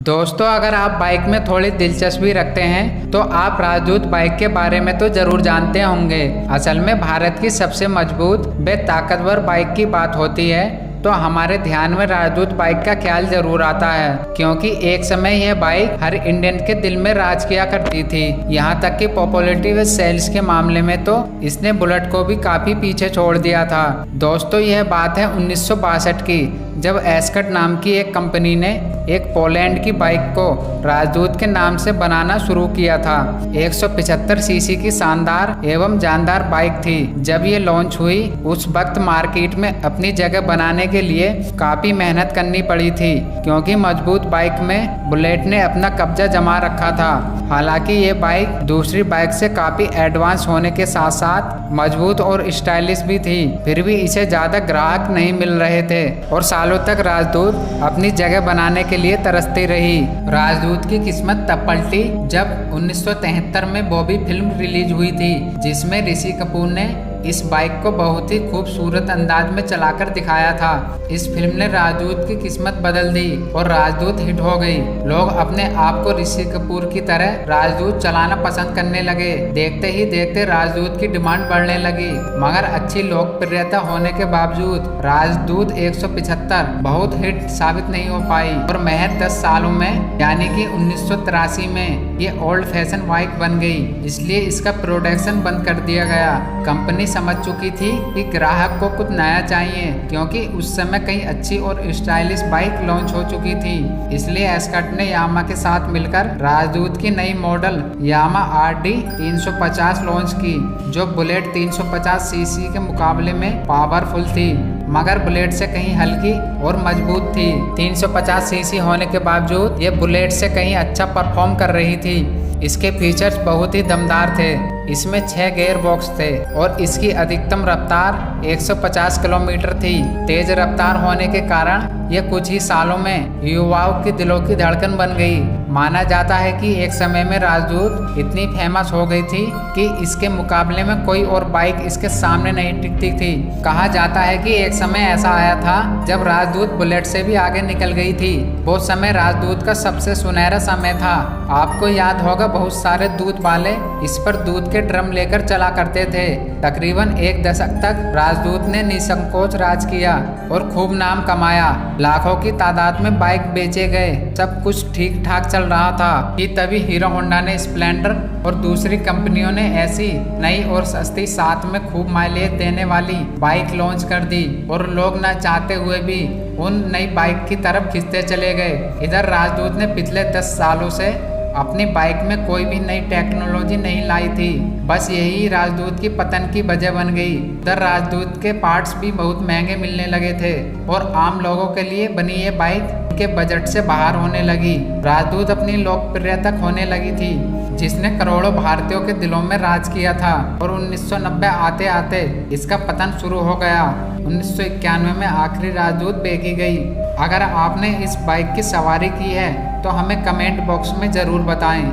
दोस्तों, अगर आप बाइक में थोड़ी दिलचस्पी रखते हैं तो आप राजदूत बाइक के बारे में तो जरूर जानते होंगे। असल में भारत की सबसे मजबूत व ताकतवर बाइक की बात होती है तो हमारे ध्यान में राजदूत बाइक का ख्याल जरूर आता है, क्योंकि एक समय यह बाइक हर इंडियन के दिल में राज किया करती थी। यहाँ तक कि पॉपुलैरिटी व सेल्स के मामले में तो इसने बुलेट को भी काफी पीछे छोड़ दिया था। दोस्तों, यह बात है 1962 की, जब एस्कट नाम की एक कंपनी ने एक पोलैंड की बाइक को राजदूत के नाम से बनाना शुरू किया था। 175 सीसी की शानदार एवं जानदार बाइक थी। जब ये लॉन्च हुई उस वक्त मार्केट में अपनी जगह बनाने के लिए काफी मेहनत करनी पड़ी थी, क्योंकि मजबूत बाइक में बुलेट ने अपना कब्जा जमा रखा था। हालांकि ये बाइक दूसरी बाइक से काफी एडवांस होने के साथ साथ मजबूत और स्टाइलिश भी थी, फिर भी इसे ज्यादा ग्राहक नहीं मिल रहे थे और सालों तक राजदूत अपनी जगह बनाने के लिए तरसती रही। राजदूत की किस्मत तब पलटी जब 1973 में बॉबी फिल्म रिलीज हुई थी, जिसमें ऋषि कपूर ने इस बाइक को बहुत ही खूबसूरत अंदाज में चलाकर दिखाया था। इस फिल्म ने राजदूत की किस्मत बदल दी और राजदूत हिट हो गई। लोग अपने आप को ऋषि कपूर की तरह राजदूत चलाना पसंद करने लगे। देखते ही देखते राजदूत की डिमांड बढ़ने लगी, मगर अच्छी लोकप्रियता होने के बावजूद राजदूत 175 बहुत हिट साबित नहीं हो पाई और महज 10 सालों में यानी कि 1983 में ये ओल्ड फैशन बाइक बन गई। इसलिए इसका प्रोडक्शन बंद कर दिया गया। कंपनी समझ चुकी थी कि ग्राहक को कुछ नया चाहिए, क्योंकि उस समय कई अच्छी और स्टाइलिश बाइक लॉन्च हो चुकी थी। इसलिए एस्कट ने यामा के साथ मिलकर राजदूत की नई मॉडल यामा RD 350 लॉन्च की, जो बुलेट 350 सीसी के मुकाबले में पावरफुल थी, मगर बुलेट से कहीं हल्की और मजबूत थी। 350 सीसी होने के बावजूद ये बुलेट से कहीं अच्छा परफॉर्म कर रही थी। इसके फीचर्स बहुत ही दमदार थे। इसमें 6 गियर बॉक्स थे और इसकी अधिकतम रफ्तार 150 किलोमीटर थी। तेज रफ्तार होने के कारण यह कुछ ही सालों में युवाओं के दिलों की धड़कन बन गई। माना जाता है कि एक समय में राजदूत इतनी फेमस हो गई थी कि इसके मुकाबले में कोई और बाइक इसके सामने नहीं टिकती थी। कहा जाता है कि एक समय ऐसा आया था जब राजदूत बुलेट से भी आगे निकल गई थी। वो समय राजदूत का सबसे सुनहरा समय था। आपको याद होगा, बहुत सारे दूध वाले इस पर दूध के ड्रम लेकर चला करते थे। तकरीबन 1 दशक तक राजदूत ने निसंकोच राज किया और खूब नाम कमाया। लाखों की तादाद में बाइक बेचे गए। सब कुछ ठीक ठाक चल रहा था कि तभी हीरो होंडा ने स्प्लेंडर और दूसरी कंपनियों ने ऐसी नई और सस्ती, साथ में खूब माइलेज देने वाली बाइक लॉन्च कर दी और लोग न चाहते हुए भी उन नई बाइक की तरफ खिंचते चले गए। इधर राजदूत ने पिछले 10 सालों से अपनी बाइक में कोई भी नई टेक्नोलॉजी नहीं लाई थी। बस यही राजदूत की पतन की वजह बन गई। उधर राजदूत के पार्ट्स भी बहुत महंगे मिलने लगे थे और आम लोगों के लिए बनी ये बाइक के बजट से बाहर होने लगी। राजदूत अपनी लोकप्रियता खोने लगी थी, जिसने करोड़ों भारतीयों के दिलों में राज किया था और 1990 आते आते इसका पतन शुरू हो गया। 1991 में आखिरी राजदूत बेची गई। अगर आपने इस बाइक की सवारी की है तो हमें कमेंट बॉक्स में ज़रूर बताएं।